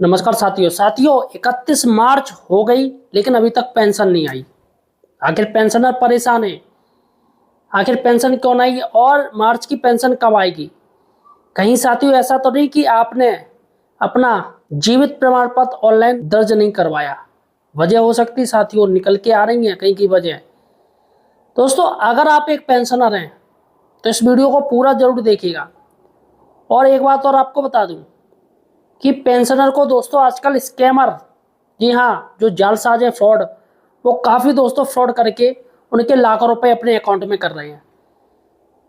नमस्कार साथियों 31 मार्च हो गई लेकिन अभी तक पेंशन नहीं आई। आखिर पेंशनर परेशान है। आखिर पेंशन क्यों नहीं आई और मार्च की पेंशन कब आएगी? कहीं साथियों ऐसा तो नहीं कि आपने अपना जीवित प्रमाण पत्र ऑनलाइन दर्ज नहीं करवाया? वजह हो सकती साथियों, निकल के आ रही है कहीं की वजह। दोस्तों, अगर आप एक पेंशनर हैं तो इस वीडियो को पूरा जरूर देखिएगा। और एक बात और आपको बता दूं कि पेंशनर को दोस्तों आजकल स्कैमर, जी हाँ, जो जालसाज है, फ्रॉड, वो काफ़ी दोस्तों फ्रॉड करके उनके लाखों रुपए अपने अकाउंट में कर रहे हैं।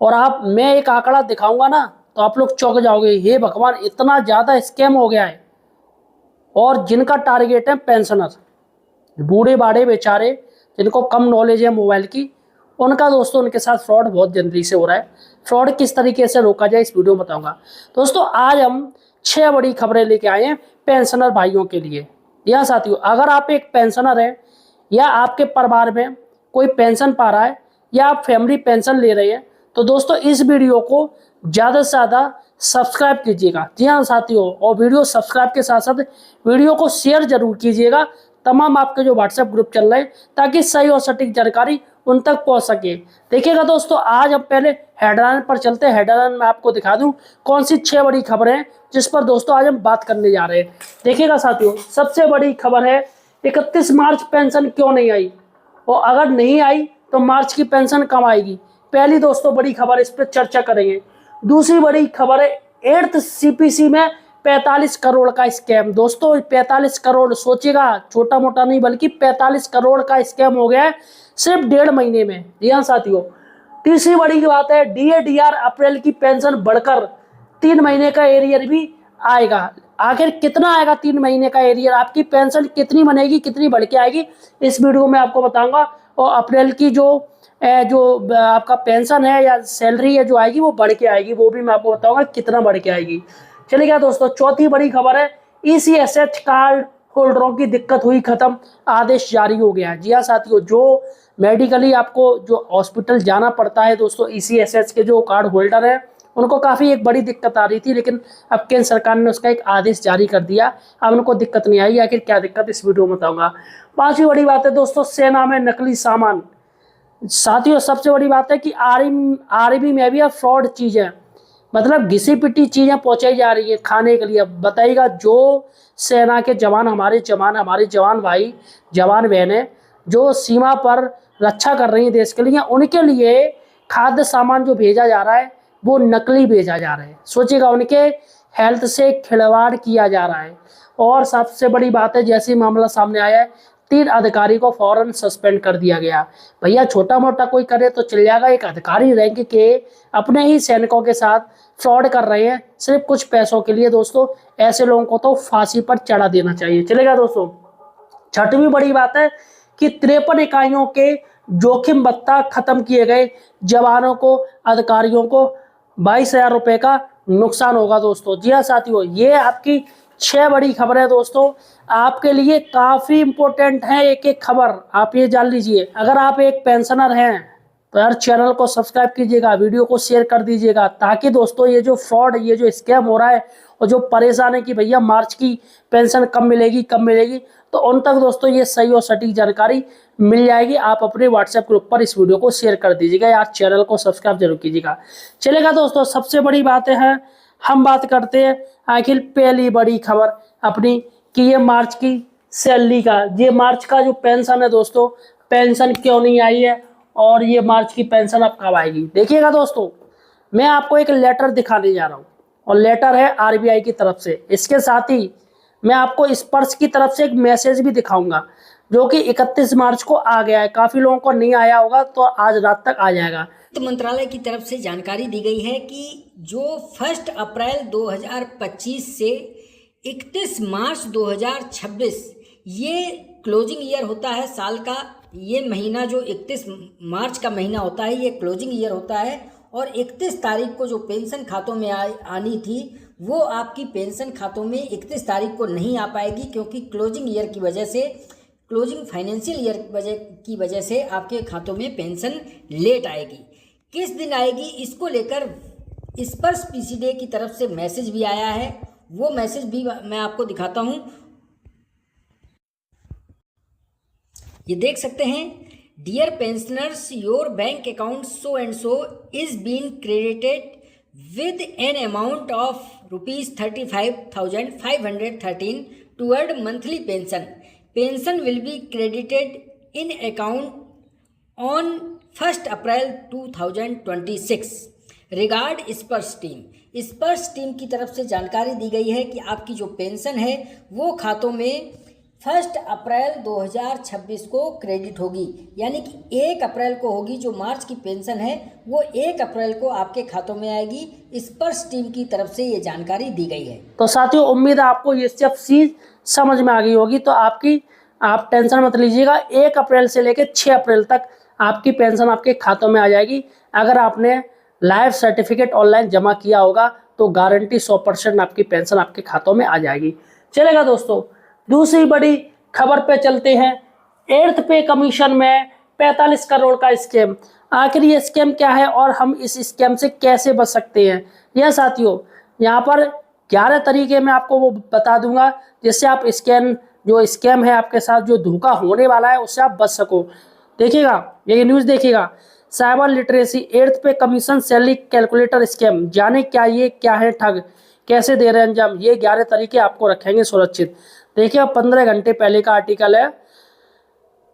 और मैं एक आंकड़ा दिखाऊंगा ना तो आप लोग चौंक जाओगे, हे भगवान, इतना ज़्यादा स्कैम हो गया है। और जिनका टारगेट है पेंशनर, बूढ़े बाढ़े बेचारे जिनको कम नॉलेज है मोबाइल की, उनका दोस्तों उनके साथ फ्रॉड बहुत जल्दी से हो रहा है। फ्रॉड किस तरीके से रोका जाए इस वीडियो में बताऊंगा। दोस्तों, आज हम 6 बड़ी खबरें लेके आए हैं पेंशनर भाइयों के लिए। यह साथियों, अगर आप एक पेंशनर हैं या आपके परिवार में कोई पेंशन पा रहा है या आप फैमिली पेंशन ले रहे हैं तो दोस्तों इस वीडियो को ज़्यादा से ज़्यादा सब्सक्राइब कीजिएगा। जी हाँ साथियों, और वीडियो सब्सक्राइब के साथ साथ वीडियो को शेयर जरूर कीजिएगा तमाम आपके जो व्हाट्सएप ग्रुप चल रहे हैं, ताकि सही और सटीक जानकारी उन तक पहुंच सके। देखिएगा दोस्तों, आज हम पहले हेडलाइन पर चलते हैं। हेडलाइन में आपको दिखा दूं कौन सी 6 बड़ी खबरें हैं जिस पर दोस्तों आज हम बात करने जा रहे हैं। देखिएगा साथियों, सबसे बड़ी खबर है 31 मार्च पेंशन क्यों नहीं आई, और अगर नहीं आई तो मार्च की पेंशन कब आएगी। पहली दोस्तों बड़ी खबर, इस पर चर्चा करेंगे। दूसरी बड़ी खबर है 8th CPC में 45 करोड़ का स्कैम। दोस्तों 45 करोड़, सोचिएगा, छोटा मोटा नहीं बल्कि 45 करोड़ का स्कैम हो गया है सिर्फ 1.5 महीने में। जी हाँ साथियों। तीसरी बड़ी बात है DADR अप्रैल की पेंशन बढ़कर 3 महीने का एरियर भी आएगा। आखिर कितना आएगा 3 महीने का एरियर, आपकी पेंशन कितनी बनेगी, कितनी बढ़ के आएगी, इस वीडियो में आपको बताऊंगा। और अप्रैल की जो आपका पेंशन है या सैलरी है जो आएगी वो बढ़ के आएगी, वो भी मैं आपको बताऊंगा कितना बढ़ के आएगी। चलिए दोस्तों, चौथी बड़ी खबर है ECHS कार्ड होल्डरों की दिक्कत हुई खत्म, आदेश जारी हो गया है। जी हाँ साथियों, जो मेडिकली आपको जो हॉस्पिटल जाना पड़ता है दोस्तों, ECHS के जो कार्ड होल्डर है उनको काफ़ी एक बड़ी दिक्कत आ रही थी, लेकिन अब केंद्र सरकार ने उसका एक आदेश जारी कर दिया। अब उनको दिक्कत नहीं आई। आखिर क्या दिक्कत, इस वीडियो में बताऊंगा। पांचवी बड़ी बात है दोस्तों, सेना में नकली सामान। साथियों सबसे बड़ी बात है कि आर्मी में भी अब फ्रॉड चीज़ें, मतलब घिसी पिटी चीज़ें पहुंचाई जा रही है खाने के लिए। अब बताइएगा, जो सेना के जवान, हमारे जवान भाई, जवान बहनें जो सीमा पर रक्षा कर रही हैं देश के लिए, उनके लिए खाद्य सामान जो भेजा जा रहा है वो नकली भेजा जा रहा है। सोचिएगा, उनके हेल्थ से खिलवाड़ किया जा रहा है। और सबसे बड़ी बात है, जैसे मामला सामने आया है, 3 अधिकारी को फौरन सस्पेंड कर दिया गया। भैया छोटा मोटा कोई करे तो चल जाएगा, एक अधिकारी रैंक के अपने ही सैनिकों के साथ फ्रॉड कर रहे हैं सिर्फ कुछ पैसों के लिए। दोस्तों ऐसे लोगों को तो फांसी पर चढ़ा देना चाहिए। चलेगा दोस्तों। छठवीं बड़ी बात है कि 53 इकाइयों के जोखिम भत्ता खत्म किए गए। जवानों को, अधिकारियों को 22,000 रुपये का नुकसान होगा दोस्तों। जी हाँ साथियों, ये आपकी 6 बड़ी खबरें दोस्तों आपके लिए काफ़ी इंपॉर्टेंट है। एक एक खबर आप ये जान लीजिए। अगर आप एक पेंशनर हैं तो यार चैनल को सब्सक्राइब कीजिएगा, वीडियो को शेयर कर दीजिएगा, ताकि दोस्तों ये जो फ्रॉड, ये जो स्कैम हो रहा है और जो परेशान है कि भैया मार्च की पेंशन कब मिलेगी, तो उन तक दोस्तों ये सही और सटीक जानकारी मिल जाएगी। आप अपने व्हाट्सएप ग्रुप पर इस वीडियो को शेयर कर दीजिएगा, यार चैनल को सब्सक्राइब जरूर कीजिएगा। चलेगा दोस्तों, सबसे बड़ी बातें हैं, हम बात करते हैं आखिर पहली बड़ी खबर अपनी कि ये मार्च की सैलरी का, ये मार्च का जो पेंशन है दोस्तों, पेंशन क्यों नहीं आई है और ये मार्च की पेंशन अब कब आएगी। देखिएगा दोस्तों, मैं आपको एक लेटर दिखाने जा रहा हूँ और लेटर है RBI की तरफ से। इसके साथ ही मैं आपको स्पर्श की तरफ से एक मैसेज भी दिखाऊंगा जो कि 31 मार्च को आ गया है। काफ़ी लोगों को नहीं आया होगा तो आज रात तक आ जाएगा। वित्त मंत्रालय की तरफ से जानकारी दी गई है कि जो 1 अप्रैल 2025 से 31 मार्च 2026 ये क्लोजिंग ईयर होता है साल का। ये महीना जो 31 मार्च का महीना होता है ये क्लोजिंग ईयर होता है। और 31 तारीख को जो पेंशन खातों में आनी थी वो आपकी पेंशन खातों में 31 तारीख को नहीं आ पाएगी, क्योंकि क्लोजिंग ईयर की वजह से, क्लोजिंग फाइनेंशियल ईयर की वजह से आपके खातों में पेंशन लेट आएगी। किस दिन आएगी इसको लेकर स्पर्श PCDA की तरफ से मैसेज भी आया है। वो मैसेज भी मैं आपको दिखाता हूँ। ये देख सकते हैं, dear pensioners, your bank account so and so is been credited with an amount of rupees 35,513 toward monthly pension. Pension will be credited in account on 1st April 2026. Regard स्पर्श टीम, स्पर्श टीम की तरफ से जानकारी दी गई है कि आपकी जो पेंशन है वो खातों में 1 अप्रैल 2026 को क्रेडिट होगी, यानी कि 1 अप्रैल को होगी। जो मार्च की पेंशन है वो 1 अप्रैल को आपके खातों में आएगी। स्पर्श टीम की तरफ से ये जानकारी दी गई है। तो साथियों, उम्मीद है आपको ये सब चीज़ समझ में आ गई होगी। तो आप टेंशन मत लीजिएगा, 1 अप्रैल से लेकर 6 अप्रैल तक आपकी पेंशन आपके खातों में आ जाएगी। अगर आपने लाइफ सर्टिफिकेट ऑनलाइन जमा किया होगा तो गारंटी 100% आपकी पेंशन आपके खातों में आ जाएगी। चलेगा दोस्तों, दूसरी बड़ी खबर पे चलते हैं। 8th पे कमीशन में 45 करोड़ का स्कैम। आखिर ये स्कैम क्या है और हम इस स्कैम से कैसे बच सकते हैं? यह साथियों, यहाँ पर 11 तरीके मैं आपको वो बता दूंगा जिससे आप जो स्कैम है आपके साथ जो धोखा होने वाला है उससे आप बच सको। देखिएगा, ये न्यूज़ देखिएगा। साइबर लिटरेसी, 8th पे कमीशन सैलरी कैलकुलेटर स्कैम। जाने क्या है ठग, कैसे दे रहे हैं अंजाम, ये 11 तरीके आपको रखेंगे सुरक्षित। देखिए, 15 घंटे पहले का आर्टिकल है।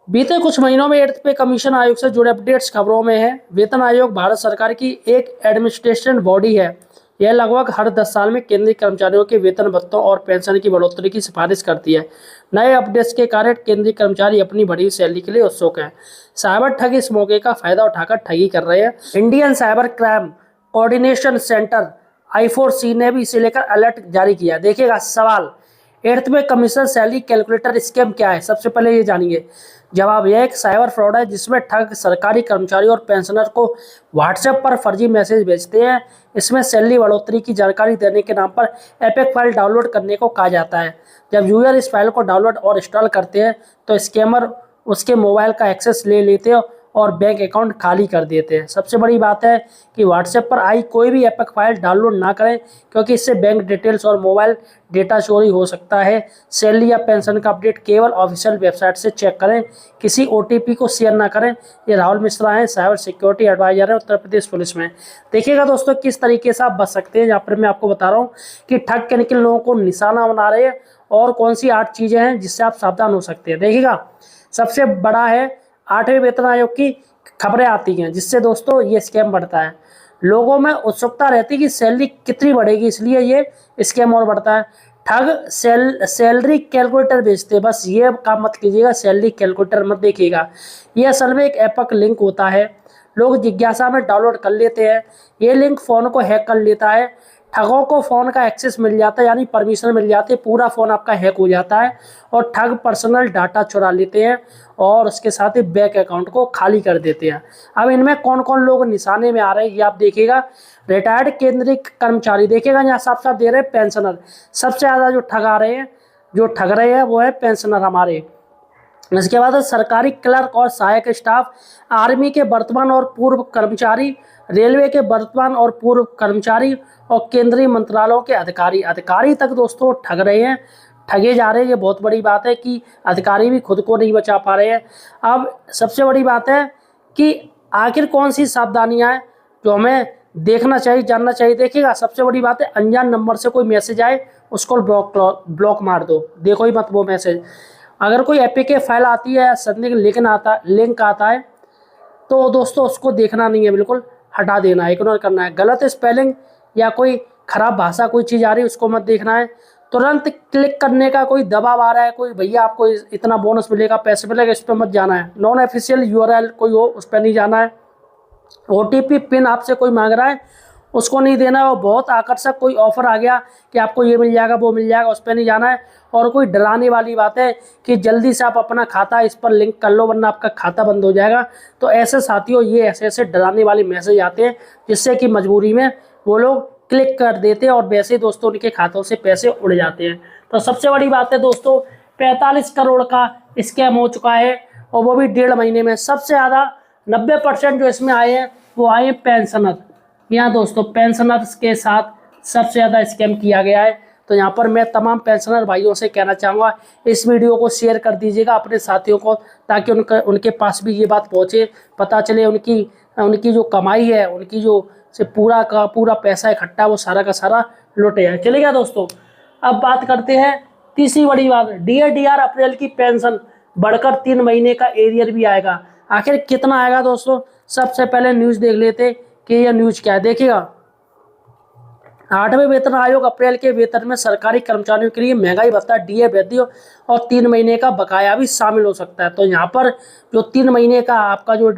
बीते कुछ महीनों में 8th पे कमीशन आयोग से जुड़े अपडेट्स खबरों में है। वेतन आयोग भारत सरकार की एक एडमिनिस्ट्रेशन बॉडी है। यह लगभग हर 10 साल में केंद्रीय कर्मचारियों के वेतन भत्तों और पेंशन की बढ़ोतरी की सिफारिश करती है। नए अपडेट्स के कारण केंद्रीय कर्मचारी अपनी बढ़ी सैलरी के लिए उत्सुक हैं। साइबर ठग इस मौके का फायदा उठाकर ठगी कर रहे हैं। Indian cyber crime coordination centre I4C ने भी इसे लेकर अलर्ट जारी किया। देखिएगा सवाल, 8th में कमीशन सैलरी कैलकुलेटर स्कैम क्या है? सबसे पहले ये जानिए। जवाब, यह एक साइबर फ्रॉड है जिसमें ठग सरकारी कर्मचारी और पेंशनर को व्हाट्सएप पर फर्जी मैसेज भेजते हैं। इसमें सैलरी बढ़ोतरी की जानकारी देने के नाम पर एपिक फाइल डाउनलोड करने को कहा जाता है। जब यूजर इस फाइल को डाउनलोड और इंस्टॉल करते हैं तो स्कैमर उसके मोबाइल का एक्सेस ले लेते हैं और बैंक अकाउंट खाली कर देते हैं। सबसे बड़ी बात है कि व्हाट्सएप पर आई कोई भी एपिक फाइल डाउनलोड ना करें, क्योंकि इससे बैंक डिटेल्स और मोबाइल डेटा चोरी हो सकता है। सैलरी या पेंशन का अपडेट केवल ऑफिशियल वेबसाइट से चेक करें, किसी OTP को शेयर ना करें। ये राहुल मिश्रा हैं, साइबर सिक्योरिटी एडवाइजर है उत्तर प्रदेश पुलिस में। देखिएगा दोस्तों, किस तरीके से आप बच सकते हैं। यहाँ पर मैं आपको बता रहा हूँ कि ठग के निकल लोगों को निशाना बना रहे हैं और कौन सी 8 चीज़ें हैं जिससे आप सावधान हो सकते हैं। देखिएगा, सबसे बड़ा है 8वें वेतन आयोग की खबरें आती हैं जिससे दोस्तों ये स्कैम बढ़ता है। लोगों में उत्सुकता रहती है कि सैलरी कितनी बढ़ेगी, इसलिए ये स्कैम और बढ़ता है। ठग सैलरी कैलकुलेटर बेचते हैं, बस ये काम मत कीजिएगा, सैलरी कैलकुलेटर मत देखिएगा। ये असल में एक एपिक लिंक होता है, लोग जिज्ञासा में डाउनलोड कर लेते हैं। ये लिंक फ़ोन को हैक कर लेता है। ठगों को फ़ोन का एक्सेस मिल जाता है, यानी परमिशन मिल जाती है, पूरा फ़ोन आपका हैक हो जाता है और ठग पर्सनल डाटा चुरा लेते हैं और उसके साथ ही बैंक अकाउंट को खाली कर देते हैं। अब इनमें कौन कौन लोग निशाने में आ रहे हैं ये आप देखिएगा। रिटायर्ड केंद्रीय कर्मचारी, देखिएगा यहाँ साफ साफ दे रहे हैं पेंशनर। सबसे ज़्यादा जो ठग रहे हैं वो है पेंशनर हमारे। इसके बाद सरकारी क्लर्क और सहायक स्टाफ, आर्मी के वर्तमान और पूर्व कर्मचारी, रेलवे के वर्तमान और पूर्व कर्मचारी और केंद्रीय मंत्रालयों के अधिकारी तक दोस्तों ठग रहे हैं, ठगे जा रहे हैं। ये बहुत बड़ी बात है कि अधिकारी भी खुद को नहीं बचा पा रहे हैं। अब सबसे बड़ी बात है कि आखिर कौन सी सावधानियां हैं जो हमें देखना चाहिए, जानना चाहिए। देखिएगा, सबसे बड़ी बात है अनजान नंबर से कोई मैसेज आए उसको ब्लॉक मार दो, देखो ही मत वो मैसेज। अगर कोई एपीके फाइल आती है, संदिग्ध लिंक आता है तो दोस्तों उसको देखना नहीं है, बिल्कुल हटा देना है, इग्नोर करना है। गलत स्पेलिंग या कोई खराब भाषा कोई चीज़ आ रही है उसको मत देखना है। तुरंत क्लिक करने का कोई दबाव आ रहा है, कोई भैया आपको इतना बोनस मिलेगा, पैसे मिलेगा, इस पर मत जाना है। नॉन ऑफिशियल URL कोई हो उस पर नहीं जाना है। OTP पिन आपसे कोई मांग रहा है उसको नहीं देना है। और बहुत आकर्षक कोई ऑफर आ गया कि आपको ये मिल जाएगा वो मिल जाएगा, उस पर नहीं जाना है। और कोई डराने वाली बात है कि जल्दी से आप अपना खाता इस पर लिंक कर लो वरना आपका खाता बंद हो जाएगा। तो ऐसे साथियों, ये ऐसे डराने वाले मैसेज आते हैं जिससे कि मजबूरी में वो लोग क्लिक कर देते हैं और वैसे दोस्तों उनके खातों से पैसे उड़ जाते हैं। तो सबसे बड़ी बात है दोस्तों, 45 करोड़ का स्कैम हो चुका है और वो भी 1.5 महीने में। सबसे ज़्यादा 90% जो इसमें आए हैं वो आए हैं पेंशनर। यहाँ दोस्तों पेंशनर्स के साथ सबसे ज़्यादा स्कैम किया गया है। तो यहाँ पर मैं तमाम पेंशनर भाइयों से कहना चाहूँगा, इस वीडियो को शेयर कर दीजिएगा अपने साथियों को, ताकि उनके पास भी ये बात पहुँचे, पता चले उनकी जो कमाई है, उनकी जो से पूरा का पूरा पैसा इकट्ठा वो सारा का सारा लौटे जाए। चलेगा दोस्तों, अब बात करते हैं तीसरी बड़ी बात, DAR अप्रैल की पेंशन बढ़कर 3 महीने का एरियर भी आएगा। आखिर कितना आएगा दोस्तों? सबसे पहले न्यूज़ देख लेते कि यह न्यूज़ क्या है। देखिएगा, 8वें वेतन आयोग अप्रैल के वेतन में सरकारी कर्मचारियों के लिए महंगाई भत्ता, DA वृद्धि और 3 महीने का बकाया भी शामिल हो सकता है। तो यहाँ पर जो 3 महीने का आपका जो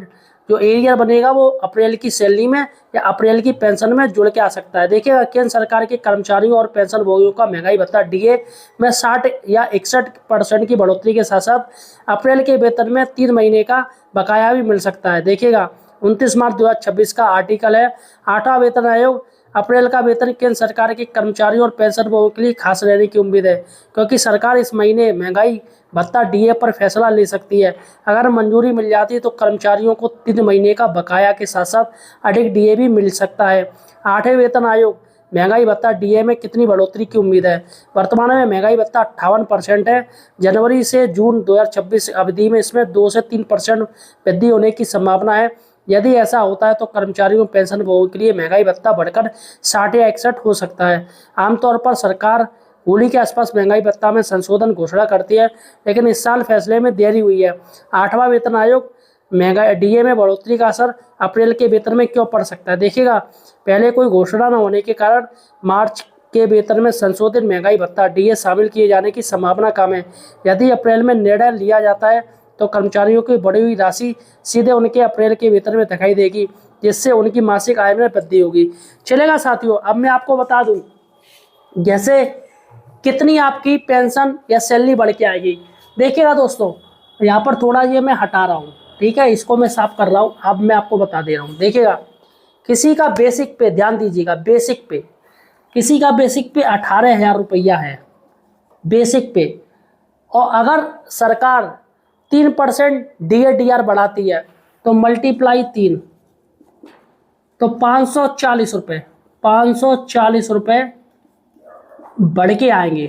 एरियर बनेगा वो अप्रैल की सैलरी में या अप्रैल की पेंशन में जुड़ के आ सकता है। देखिएगा, केंद्र सरकार के कर्मचारियों और पेंशन भोगियों का महंगाई भत्ता DA में 60 या 61% की बढ़ोतरी के साथ साथ अप्रैल के वेतन में 3 महीने का बकाया भी मिल सकता है। देखिएगा, 29 मार्च 2026 का आर्टिकल है। 8वां वेतन आयोग अप्रैल का वेतन केंद्र सरकार के कर्मचारियों और पेंशन भोगियों के लिए खास रहने की उम्मीद है, क्योंकि सरकार इस महीने महंगाई भत्ता DA पर फैसला ले सकती है। अगर मंजूरी मिल जाती है तो कर्मचारियों को 3 महीने का बकाया के साथ साथ अधिक DA भी मिल सकता है। 8वें वेतन आयोग महंगाई भत्ता DA में कितनी बढ़ोतरी की उम्मीद है? वर्तमान में महंगाई भत्ता 58% है। जनवरी से जून 2026 अवधि में इसमें 2 से 3% वृद्धि होने की संभावना है। यदि ऐसा होता है तो कर्मचारियों पेंशन भोगियों के लिए महंगाई भत्ता बढ़कर 60 या 61 हो सकता है। आमतौर पर सरकार होली के आसपास महंगाई भत्ता में संशोधन घोषणा करती है, लेकिन इस साल फैसले में देरी हुई है। 8वां वेतन आयोग महंगाई DA में बढ़ोतरी का असर अप्रैल के वेतन में क्यों पड़ सकता है? देखिएगा, पहले कोई घोषणा न होने के कारण मार्च के वेतन में संशोधित महंगाई भत्ता DA शामिल किए जाने की संभावना कम है। यदि अप्रैल में निर्णय लिया जाता है तो कर्मचारियों की बढ़ी हुई राशि सीधे उनके अप्रैल के वेतन में दिखाई देगी, जिससे उनकी मासिक आय में वृद्धि होगी। चलेगा साथियों, अब मैं आपको बता दूं जैसे कितनी आपकी पेंशन या सैलरी बढ़ के आएगी। देखिएगा दोस्तों, यहाँ पर थोड़ा ये मैं हटा रहा हूँ, ठीक है, इसको मैं साफ कर रहा हूँ। अब मैं आपको बता दे रहा हूँ। देखिएगा, किसी का बेसिक पे, ध्यान दीजिएगा, बेसिक पे किसी का बेसिक पे 18,000 रुपया है बेसिक पे, और अगर सरकार 3% DAR बढ़ाती है तो मल्टीप्लाई 3, तो 540 रुपये 540 रुपये बढ़ के आएंगे।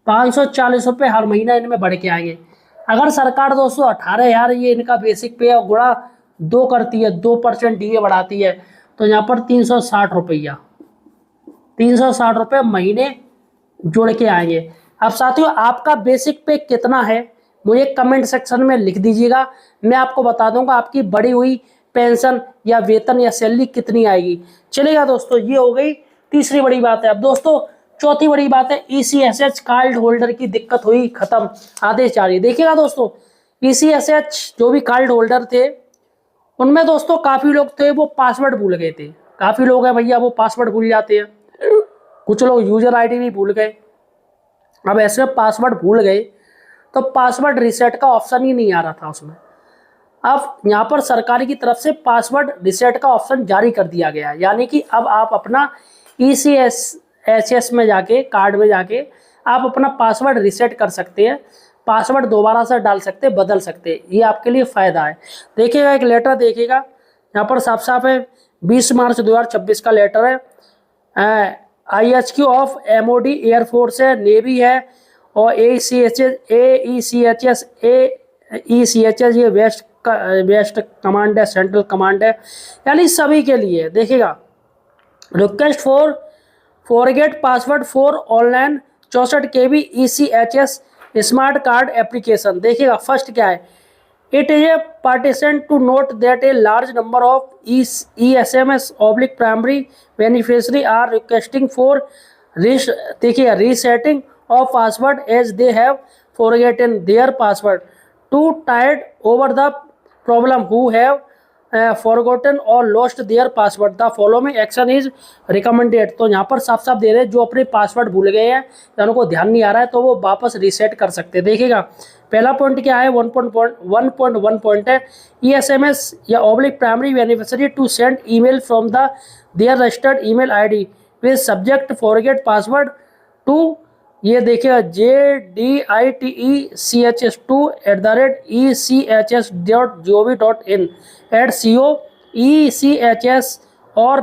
540 रुपये हर महीना इनमें बढ़ के आएंगे। अगर सरकार दोस्तों 18,000 ये इनका बेसिक पे और गुणा 2 करती है, 2% DA बढ़ाती है, तो यहाँ पर 360 रुपया 360 रुपये महीने जुड़ के आएंगे। अब साथियों, आपका बेसिक पे कितना है मुझे कमेंट सेक्शन में लिख दीजिएगा, मैं आपको बता दूंगा आपकी बढ़ी हुई पेंशन या वेतन या सैलरी कितनी आएगी। चलेगा दोस्तों, ये हो गई तीसरी बड़ी बात है। अब दोस्तों, चौथी बड़ी बात है, ECSH कार्ड होल्डर की दिक्कत हुई खत्म, आदेश जारी। देखिएगा दोस्तों, ECSH जो भी कार्ड होल्डर थे उनमें दोस्तों काफ़ी लोग थे वो पासवर्ड भूल गए थे। काफ़ी लोग हैं भैया वो पासवर्ड भूल जाते हैं, कुछ लोग यूजर ID भी भूल गए। अब ऐसे पासवर्ड भूल गए तो पासवर्ड रीसेट का ऑप्शन ही नहीं आ रहा था उसमें। अब यहाँ पर सरकार की तरफ से पासवर्ड रीसेट का ऑप्शन जारी कर दिया गया है, यानी कि अब आप अपना ECSH में जाके, कार्ड में जाके आप अपना पासवर्ड रीसेट कर सकते हैं, पासवर्ड दोबारा से डाल सकते, बदल सकते। ये आपके लिए फ़ायदा है। देखिएगा, एक लेटर देखिएगा, यहाँ पर साफ साफ है, 20 मार्च 2026 का लेटर है। IHQ ऑफ MOD एयरफोर्स है, नेवी है, और AECHS ये वेस्ट कमांड है, सेंट्रल कमांड है, यानी सभी के लिए। देखिएगा, request for forget password for online 64 KB ECHS smart card application. देखिएगा, फर्स्ट क्या है, it is a partition to note that a large number of ESMS oblique primary beneficiary are requesting for देखिए resetting of password as they have forgotten their password. Too tired over the problem who have forgotten or lost their password. The following action is recommended. तो यहाँ पर साफ साफ दे रहे हैं जो अपने पासवर्ड भूल गए हैं या उनको ध्यान नहीं आ रहा है तो वो वापस रीसेट कर सकते हैं। देखिएगा, पहला पॉइंट क्या है, 1.1 पॉइंट है, ESMS या oblique primary beneficiary to send email from the their registered email ID with subject forget password to, ये देखिएगा, JDITECH2@ECHS.gov.in @CO ECHS और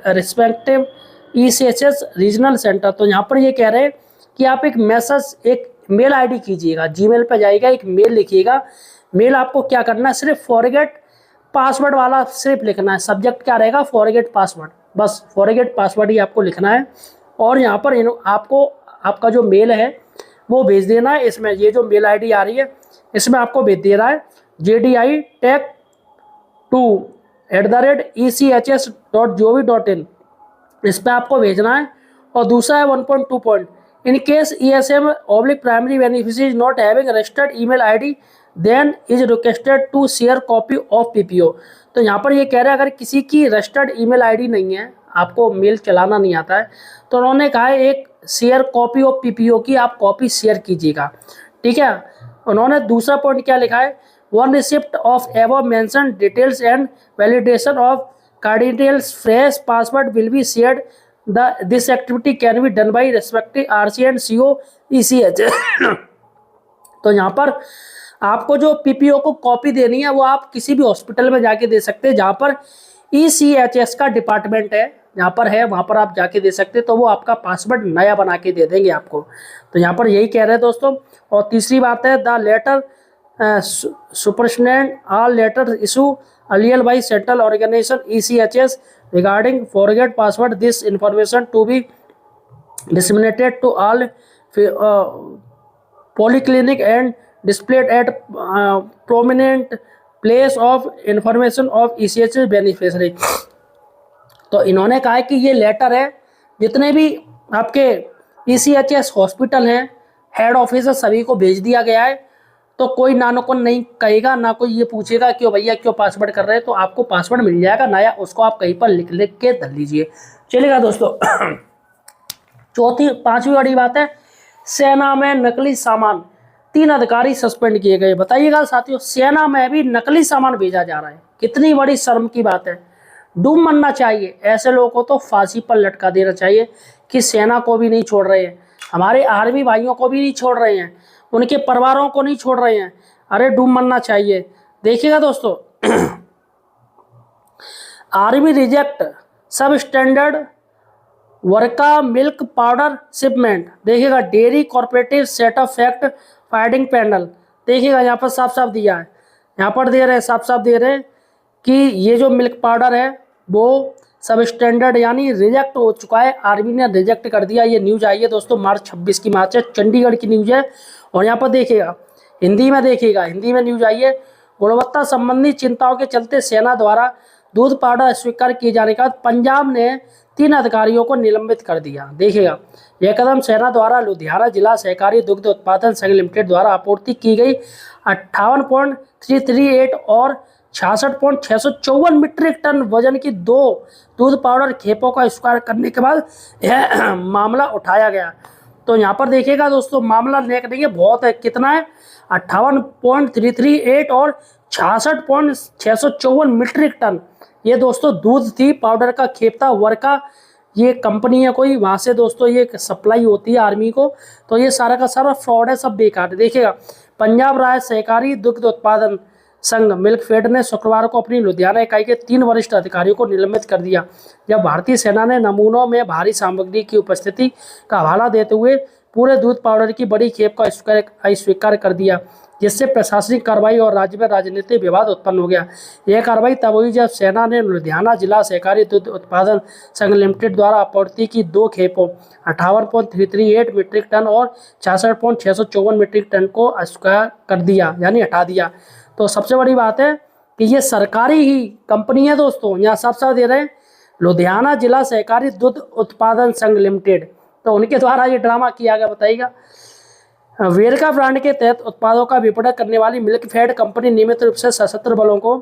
रिस्पेक्टिव ECHS रीजनल सेंटर। तो यहाँ पर ये कह रहे हैं कि आप एक मैसेज, एक मेल आईडी कीजिएगा, जीमेल पे जाइएगा, एक मेल लिखिएगा। मेल आपको क्या करना है, सिर्फ फॉरगेट पासवर्ड वाला सिर्फ लिखना है। सब्जेक्ट क्या रहेगा, फॉरगेट पासवर्ड, बस फॉरगेट पासवर्ड ही आपको लिखना है। और यहाँ पर आपको आपका जो मेल है वो भेज देना है। इसमें ये जो मेल आईडी आ रही है इसमें आपको भेज देना है JDI-tech2@ECHS.gov.in, इस पर आपको भेजना है। और दूसरा है 1.2 पॉइंट, इन केस ESM/प्राइमरी beneficiary is not having registered email ID then is requested to share copy of PPO। तो यहाँ पर ये कह रहे हैं अगर किसी की रजिस्टर्ड ईमेल आईडी नहीं है, आपको मेल चलाना नहीं आता है, तो उन्होंने कहा है एक शेयर कॉपी ऑफ PPO की आप कॉपी शेयर कीजिएगा, ठीक है। उन्होंने दूसरा पॉइंट क्या लिखा है, one receipt of above mention details and validation of cardinals fresh password will be shared this activity can be done by respective RC and CO ECH। तो यहाँ पर आपको जो PPO को कॉपी देनी है वो आप किसी भी हॉस्पिटल में जाके दे सकते हैं जहाँ पर ECHS का डिपार्टमेंट है, यहाँ पर है, वहाँ पर आप जाके दे सकते हैं। तो वो आपका पासवर्ड नया बना के दे देंगे आपको। तो यहाँ पर यही कह रहे हैं दोस्तों। और तीसरी बात है, the letter superintendent all letter issue earlier by central organisation ECHS regarding forget password this information to be disseminated to all polyclinic and displayed at prominent place of information of ECHS beneficiary। तो इन्होंने कहा है कि ये letter है जितने भी आपके ECHS हॉस्पिटल हैं, हेड ऑफिस है, सभी को भेज दिया गया है। तो कोई नानो को नहीं कहेगा, ना कोई ये पूछेगा क्यों भैया क्यों पासवर्ड कर रहे हैं। तो आपको पासवर्ड मिल जाएगा नया, उसको आप कहीं पर लिख लिख के धर लीजिए। चलेगा दोस्तों। पांचवी बड़ी बात है, सेना में नकली सामान, 3 अधिकारी सस्पेंड किए गए। बताइएगा साथियों, सेना में भी नकली सामान भेजा जा रहा है, कितनी बड़ी शर्म की बात है। डूब मरना चाहिए, ऐसे लोगों को तो फांसी पर लटका देना चाहिए कि सेना को भी नहीं छोड़ रहे हैं, हमारे आर्मी भाइयों को भी नहीं छोड़ रहे हैं, उनके परिवारों को नहीं छोड़ रहे हैं। अरे डूब मरना चाहिए। देखिएगा दोस्तों, आर्मी रिजेक्ट सब स्टैंडर्ड वर्का मिल्क पाउडर शिपमेंट। देखिएगा, dairy corporative set of fact finding panel. देखिएगा यहाँ पर साफ साफ दिया है, यहाँ पर दे रहे हैं, साफ साफ दे रहे हैं कि ये जो मिल्क पाउडर है वो सब स्टैंडर्ड यानी रिजेक्ट हो चुका है, आर्मी ने रिजेक्ट कर दिया। ये न्यूज़ आई है दोस्तों मार्च 26 की मार्च है, चंडीगढ़ की न्यूज़ है। और यहाँ पर देखिएगा हिंदी में, देखिएगा हिंदी में न्यूज़ आई है, गुणवत्ता संबंधी चिंताओं के चलते सेना द्वारा दूध पाउडर अस्वीकार किए जाने के बाद पंजाब ने 3 अधिकारियों को निलंबित कर दिया। देखिएगा, यह कदम सेना द्वारा लुधियाना जिला सहकारी दुग्ध उत्पादन संघ लिमिटेड द्वारा आपूर्ति की गई 58.338 और 66.654 मीट्रिक टन वजन की 2 दूध पाउडर खेपों का स्वीकार करने के बाद यह मामला उठाया गया। तो यहाँ पर देखिएगा दोस्तों, मामला नेक नहीं है, बहुत है। कितना है, 58.338 और 66.654 मीट्रिक टन। ये दोस्तों दूध थी, पाउडर का खेप था, वर्का ये कंपनी है कोई, वहाँ से दोस्तों ये सप्लाई होती है आर्मी को। तो ये सारा का सारा फ्रॉड है, सब बेकार है। देखिएगा, पंजाब राज्य सहकारी दुग्ध उत्पादन संघ मिल्कफेड ने शुक्रवार को अपनी लुधियाना इकाई के 3 वरिष्ठ अधिकारियों को निलंबित कर दिया, जब भारतीय सेना ने नमूनों में भारी सामग्री की उपस्थिति का हवाला देते हुए पूरे दूध पाउडर की बड़ी खेप का अस्वीकार कर दिया, जिससे प्रशासनिक कार्रवाई और राज्य में राजनीतिक विवाद उत्पन्न हो गया। यह कार्रवाई तब हुई जब सेना ने लुधियाना जिला सहकारी दूध उत्पादन संघ लिमिटेड द्वारा आपूर्ति की 2 खेपों 58.338 मीट्रिक टन और 66.654 मीट्रिक टन को अस्वीकार कर दिया, यानी हटा दिया। तो सबसे बड़ी बात है कि ये सरकारी ही कंपनी है दोस्तों, यहाँ साफ साफ दे रहे हैं, लुधियाना जिला सहकारी दूध उत्पादन संघ लिमिटेड। तो उनके द्वारा ये ड्रामा किया गया। बताइएगा, वेरका ब्रांड के तहत उत्पादों का विपणन करने वाली मिल्कफेड कंपनी नियमित रूप से सशस्त्र बलों को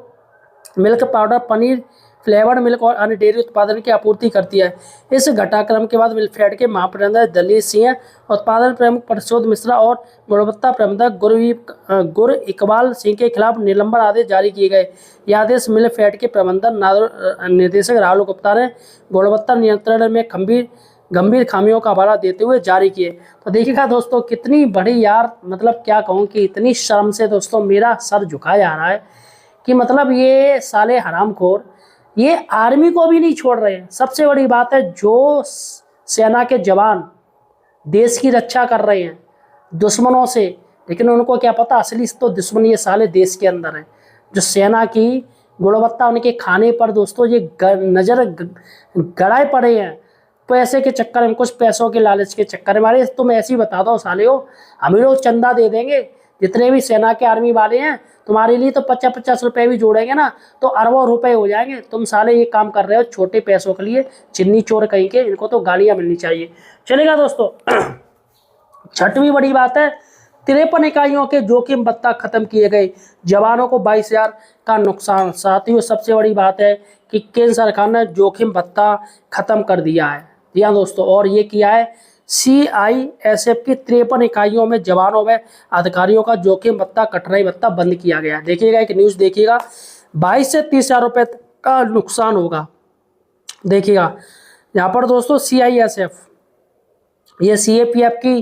milk powder, paneer, flavoured milk और अन्य डेयरी उत्पादन की आपूर्ति करती है। इस घटनाक्रम के बाद मिल्कफेड के महाप्रबंधक दलीप सिंह, उत्पादन प्रमुख प्रसोद मिश्रा और गुणवत्ता प्रबंधक गुर इकबाल सिंह के खिलाफ निलंबन आदेश जारी किए गए। ये आदेश मिल्कफेड के प्रबंधन निदेशक राहुल गुप्ता ने गुणवत्ता नियंत्रण में गंभीर खामियों का हवाला देते हुए जारी किए। तो देखिएगा दोस्तों, कितनी बड़ी यार, मतलब क्या कहूँ कि इतनी शर्म से दोस्तों मेरा सर झुकाया जा रहा है कि मतलब ये साले हरामखोर ये आर्मी को भी नहीं छोड़ रहे हैं। सबसे बड़ी बात है, जो सेना के जवान देश की रक्षा कर रहे हैं दुश्मनों से, लेकिन उनको क्या पता असली तो दुश्मन ये साले देश के अंदर है। जो सेना की गुणवत्ता, उनके खाने पर दोस्तों ये नज़र गड़ाए पड़े हैं पैसे के चक्कर में, कुछ पैसों के लालच के चक्कर में। हमारे तुम ऐसे ही बता दो साले हो, हम ही लोग चंदा दे देंगे, जितने भी सेना के आर्मी वाले हैं तुम्हारे लिए तो 50-50 रुपए भी जोड़ेंगे ना तो अरबों रुपए हो जाएंगे। तुम साले ये काम कर रहे हो छोटे पैसों के लिए, चिन्नी चोर कहीं के, इनको तो गालियां मिलनी चाहिए। चलेगा दोस्तों। छठवीं बड़ी बात है, 53 इकाइयों के जोखिम भत्ता खत्म किए गए, जवानों को 22,000 का नुकसान। साथियों सबसे बड़ी बात है कि केंद्र सरकार ने जोखिम भत्ता खत्म कर दिया है। जी हाँ दोस्तों, और ये किया है CISF की 53 इकाइयों में जवानों व अधिकारियों का जोखिम भत्ता, कठिनाई भत्ता बंद किया गया। देखिएगा एक न्यूज़ देखिएगा, 22 से 30,000 रुपये का नुकसान होगा। देखिएगा यहाँ पर दोस्तों CISF, ये CAPF की,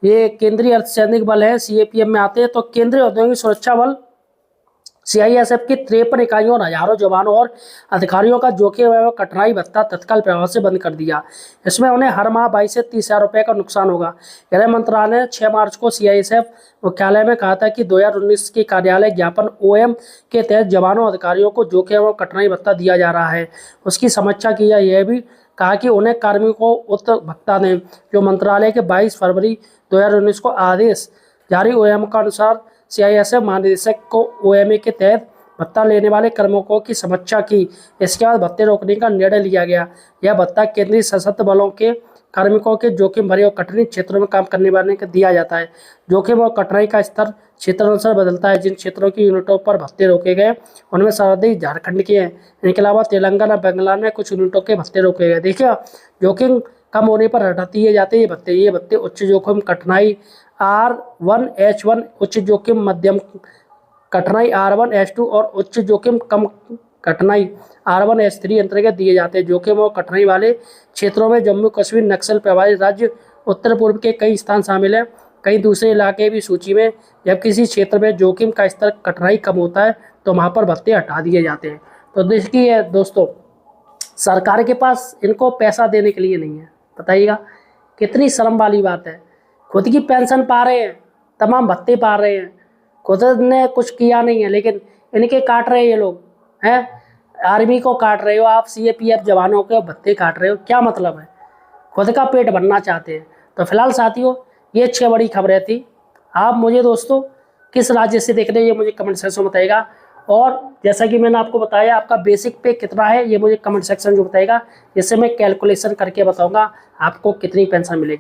ये केंद्रीय अर्धसैनिक बल है, CAPF में आते हैं। तो केंद्रीय औद्योगिक सुरक्षा बल CISF की 53 इकाइयों और हजारों जवानों और अधिकारियों का जोखिम एवं कठिनाई भत्ता तत्काल प्रभाव से बंद कर दिया। इसमें उन्हें हर माह 22 से 30,000 रुपये का नुकसान होगा। गृह मंत्रालय ने 6 मार्च को CISF मुख्यालय में कहा था कि 2019 के कार्यालय ज्ञापन OM के तहत जवानों अधिकारियों को जोखिम एवं कठिनाई भत्ता दिया जा रहा है। उसकी समीक्षा की, यह भी कहा कि उन्हें कार्मिकों को उक्त भत्ता दें जो मंत्रालय के 22 फरवरी 2019 को आदेश जारी OM के अनुसार CISF महानिदेशक को OMA के तहत भत्ता लेने वाले कार्मिकों की समीक्षा की। इसके बाद भत्ते रोकने का निर्णय लिया गया। यह भत्ता केंद्रीय सशस्त्र बलों के कार्मिकों के जोखिम भरे और कठिन क्षेत्रों में काम करने वाले को दिया जाता है। जोखिम और कठिनाई का स्तर क्षेत्रानुसार बदलता है। जिन क्षेत्रों की यूनिटों पर भत्ते रोके गए उनमें सर्वाधिक झारखंड के हैं। इनके अलावा तेलंगाना, बंगाल में कुछ यूनिटों के भत्ते रोके गए। देखिए जोखिम कम होने पर हटा दिए जाते हैं ये भत्ते उच्च जोखिम कठिनाई R1H1, उच्च जोखिम मध्यम कठिनाई R1H2 और उच्च जोखिम कम कठिनाई R1H3 अंतर्गत दिए जाते हैं। जोखिम और कठिनाई वाले क्षेत्रों में जम्मू कश्मीर नक्सल प्रभावित राज्य, उत्तर पूर्व के कई स्थान शामिल हैं। कई दूसरे इलाके भी सूची में। जब किसी क्षेत्र में जोखिम का स्तर कठिनाई कम होता है तो वहाँ पर भत्ते हटा दिए जाते हैं। तो देखिए दोस्तों, सरकार के पास इनको पैसा देने के लिए नहीं है। बताइएगा कितनी शर्म वाली बात है। खुद की पेंशन पा रहे हैं, तमाम भत्ते पा रहे हैं, खुद ने कुछ किया नहीं है, लेकिन इनके काट रहे हैं ये लोग हैं। आर्मी को काट रहे हो आप, CAPF जवानों के भत्ते काट रहे हो, क्या मतलब है? खुद का पेट भरना चाहते हैं। तो फिलहाल साथियों ये 6 बड़ी खबरें थी। आप मुझे दोस्तों किस राज्य से देख रहे हैं ये मुझे कमेंट सेक्शन में बताइएगा। और जैसा कि मैंने आपको बताया आपका बेसिक पे कितना है ये मुझे कमेंट सेक्शन जो बताएगा, जिससे मैं कैलकुलेशन करके बताऊंगा आपको कितनी पेंशन मिलेगी।